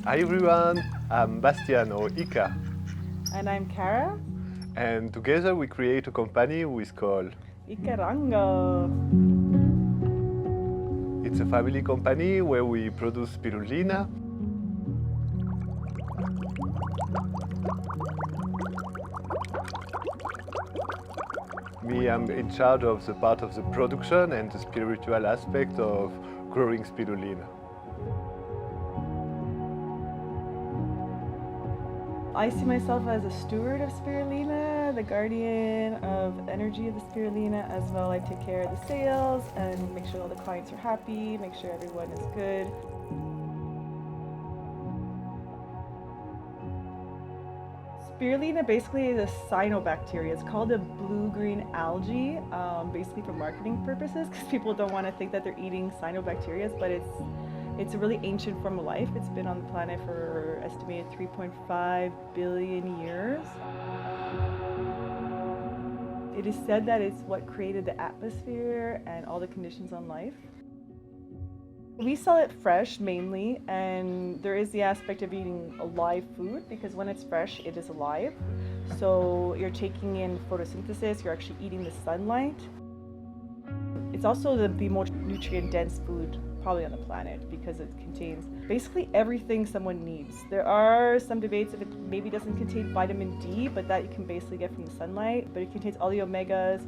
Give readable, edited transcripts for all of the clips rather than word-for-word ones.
Hi everyone, I'm Bastian or Ika, And I'm Kara. and together we create a company we called. Ikkarrango. It's a family company where we produce spirulina. Me, I'm in charge of the part of the production and the spiritual aspect of growing spirulina. I see myself as a steward of spirulina, the guardian of energy of the spirulina as well. I take care of the sales and make sure all the clients are happy, make sure everyone is good. Spirulina basically is a cyanobacteria. It's called a blue-green algae, basically for marketing purposes, because people don't want to think that they're eating cyanobacteria, but it's a really ancient form of life. It's been on the planet for estimated 3.5 billion years. It is said that it's what created the atmosphere and all the conditions on life. We sell it fresh mainly, and there is the aspect of eating a live food because when it's fresh, it is alive. So you're taking in photosynthesis, you're actually eating the sunlight. It's also the most nutrient-dense food probably on the planet because it contains basically everything someone needs. There are some debates if it maybe doesn't contain vitamin D, but that you can basically get from the sunlight. But it contains all the omegas.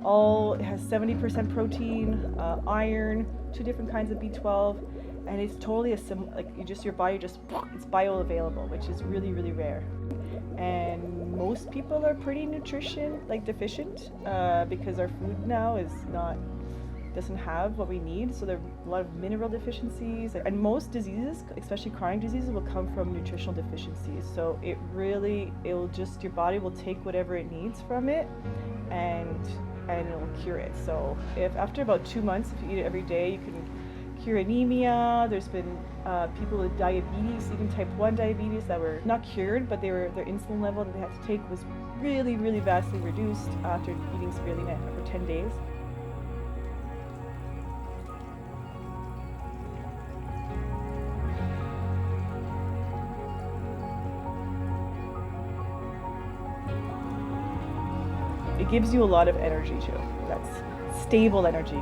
It has 70% protein, iron, 2 different kinds of B12, and it's totally your body it's bioavailable, which is really, really rare. And most people are pretty nutrition deficient because our food now doesn't have what we need, so there are a lot of mineral deficiencies, and most diseases, especially chronic diseases, will come from nutritional deficiencies. So your body will take whatever it needs from it and it'll cure it. So if after about 2 months, if you eat it every day, you can cure anemia. There's been people with diabetes, even type 1 diabetes, that were not cured, but their insulin level that they had to take was really, really vastly reduced after eating spirulina for 10 days. It gives you a lot of energy too. That's stable energy.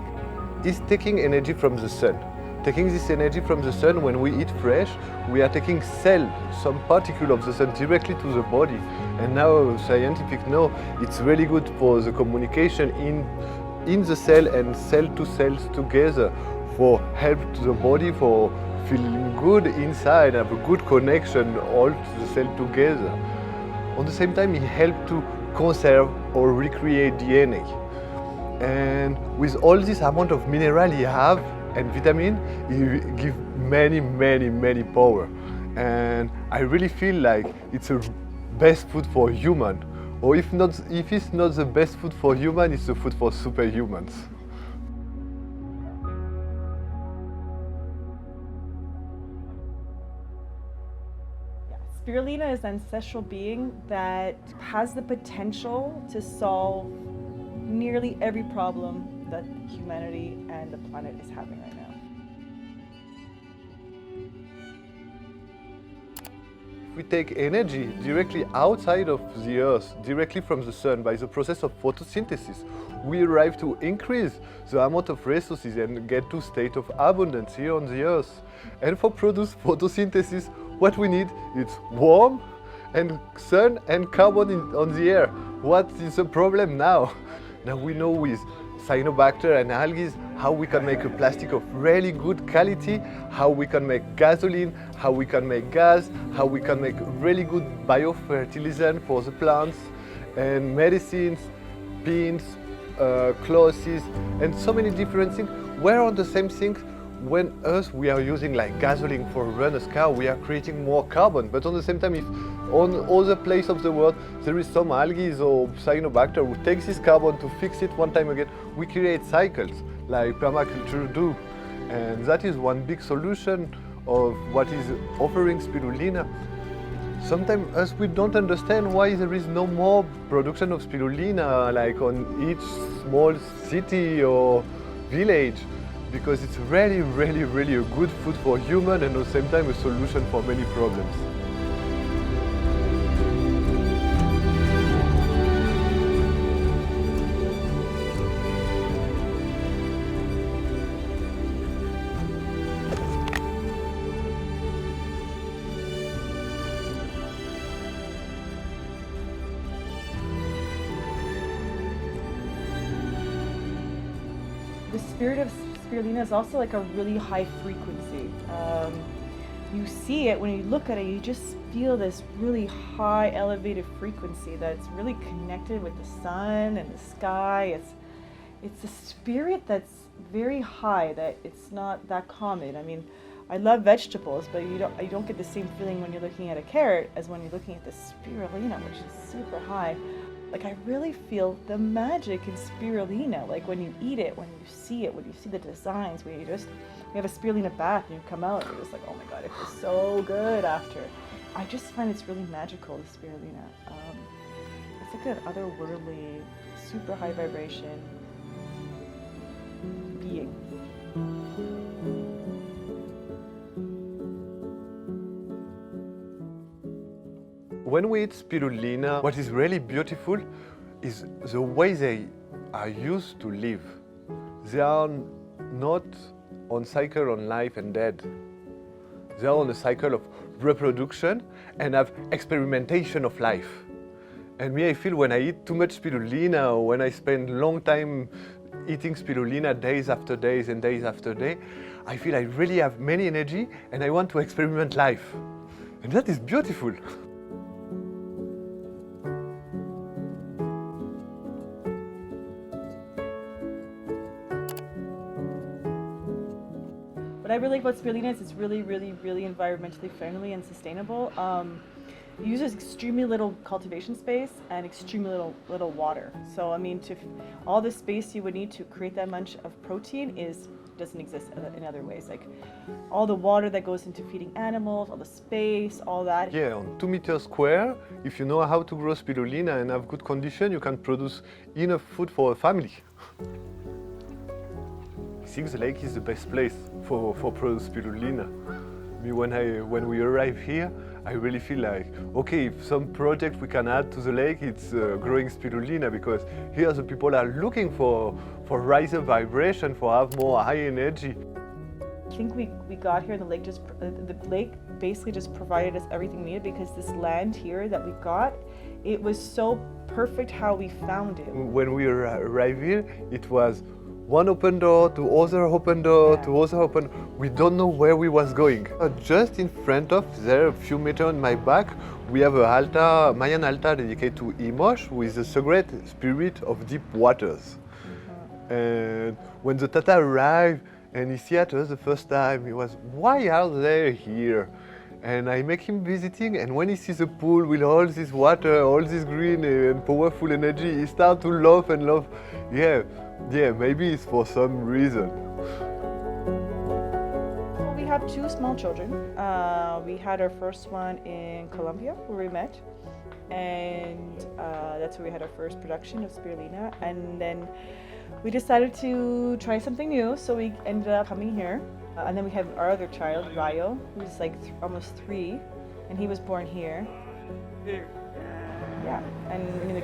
It's taking energy from the sun. Taking this energy from the sun, when we eat fresh, we are taking some particle of the sun directly to the body. And now scientific know it's really good for the communication in the cell and cell to cells together, for help to the body, for feeling good inside, have a good connection all to the cell together. On the same time, it helps to conserve or recreate DNA. And with all this amount of mineral you have and vitamin, you give many power. And I really feel like it's the best food for human. Or if it's not the best food for human, it's the food for superhumans. Spirulina is an ancestral being that has the potential to solve nearly every problem that humanity and the planet is having right now. We take energy directly outside of the earth, directly from the sun, by the process of photosynthesis. We arrive to increase the amount of resources and get to state of abundance here on the earth. And for produce photosynthesis, what we need is warm and sun and carbon on the air. What is the problem now? Now we know with cyanobacteria and algae how we can make a plastic of really good quality, how we can make gasoline, how we can make gas, how we can make really good biofertilizer for the plants, and medicines, beans, clothes, and so many different things. We're on the same thing. When we are using like gasoline for run a car, we are creating more carbon. But on the same time, if on other places of the world there is some algae or cyanobacteria who takes this carbon to fix it one time again, we create cycles like permaculture do. And that is one big solution of what is offering spirulina. Sometimes we don't understand why there is no more production of spirulina like on each small city or village. because it's really, really, really a good food for human and at the same time a solution for many problems. The spirit of spirulina is also like a really high frequency. You see it when you look at it, you just feel this really high elevated frequency that's really connected with the sun and the sky. It's a spirit that's very high, that it's not that common. I mean, I love vegetables, but you don't get the same feeling when you're looking at a carrot as when you're looking at the spirulina, which is super high. Like, I really feel the magic in spirulina, like when you eat it, when you see it, when you see the designs, when you have a spirulina bath and you come out and you're just like, oh my god, it feels so good after. I just find it's really magical, the spirulina. It's like an otherworldly, super high vibration being. When we eat spirulina, what is really beautiful is the way they are used to live. They are not on cycle on life and death. They are on a cycle of reproduction and have experimentation of life. And me, I feel when I eat too much spirulina, or when I spend long time eating spirulina days after days and days after day, I feel I really have many energy and I want to experiment life. And that is beautiful. What I really like about spirulina is it's really, really, really environmentally friendly and sustainable. It uses extremely little cultivation space and extremely little water. So I mean, all the space you would need to create that much of protein doesn't exist in other ways. Like all the water that goes into feeding animals, all the space, all that. Yeah, on 2 meters square, if you know how to grow spirulina and have good condition, you can produce enough food for a family. I think the lake is the best place for produce spirulina. Me, when we arrive here, I really feel like, okay, if some project we can add to the lake, it's growing spirulina, because here the people are looking for riser vibration, for have more high energy. I think we got here and the lake basically just provided us everything we needed, because this land here that we got, it was so perfect how we found it. When we arrived here, it was one open door to other open door to other open. We don't know where we was going. Just in front of there, a few meters on my back, we have a altar, Mayan altar dedicated to Immerse, who is the sacred spirit of deep waters. And when the Tata arrived and he see us the first time, he was, why are they here? And I make him visiting, and when he sees the pool with all this water, all this green and powerful energy, he starts to laugh and laugh. Yeah, maybe it's for some reason. We have 2 small children. We had our first one in Colombia, where we met, and that's where we had our first production of spirulina. And then we decided to try something new, so we ended up coming here. And then we have our other child, Rayo, who's like almost 3, and he was born here. Yeah, and I mean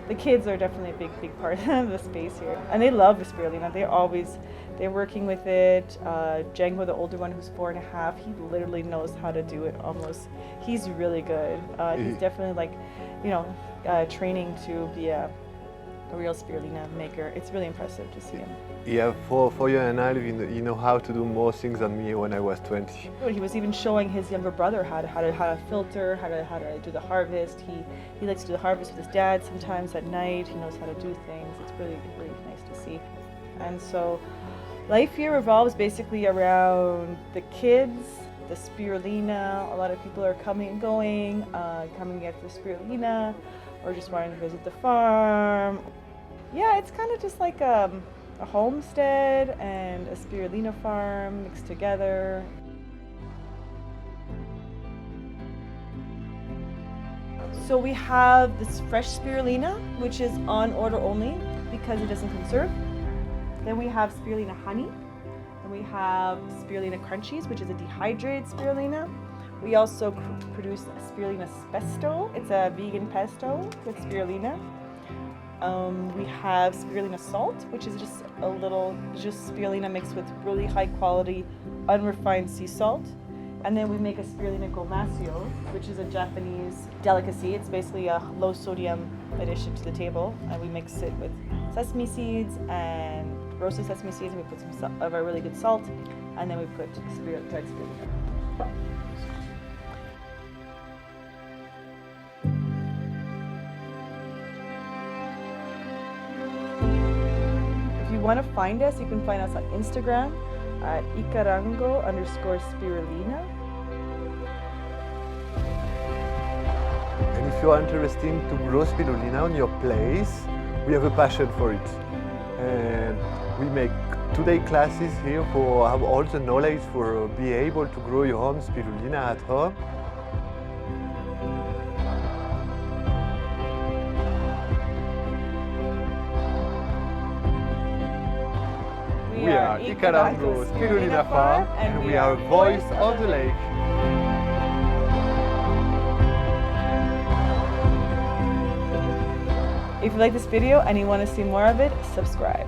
the kids are definitely a big part of the space here, and they love the spirulina. They're working with it. Django, the older one, who's 4.5, he literally knows how to do it almost. He's really good. He's definitely like, training to be a real spirulina maker. It's really impressive to see him. Yeah, for 4 years and a half, he know how to do more things than me when I was 20. He was even showing his younger brother how to filter, how to do the harvest. He likes to do the harvest with his dad sometimes at night. He knows how to do things. It's really, really nice to see. And so life here revolves basically around the kids, the spirulina. A lot of people are coming and going, coming to get the spirulina, or just wanting to visit the farm. Yeah, it's kind of just like a homestead and a spirulina farm mixed together. So we have this fresh spirulina, which is on order only because it doesn't conserve. Then we have spirulina honey, We have Spirulina crunchies, which is a dehydrated spirulina. We also produce Spirulina pesto. It's a vegan pesto with spirulina. We have Spirulina salt, which is just just spirulina mixed with really high quality, unrefined sea salt. And then we make a Spirulina gomasio, which is a Japanese delicacy. It's basically a low sodium addition to the table. And we mix it with sesame seeds and roasted sesame seeds, and we put some of our really good salt. And then we put dried spirulina. If you want to find us, you can find us on Instagram at Ikkarrango_Spirulina. And if you are interested to grow spirulina on your place, we have a passion for it. And we make 2-day classes here for have all the knowledge for be able to grow your own spirulina at home. We are Ikarrango Spirulina Farm, and we are a voice of the lake. If you like this video and you want to see more of it, subscribe.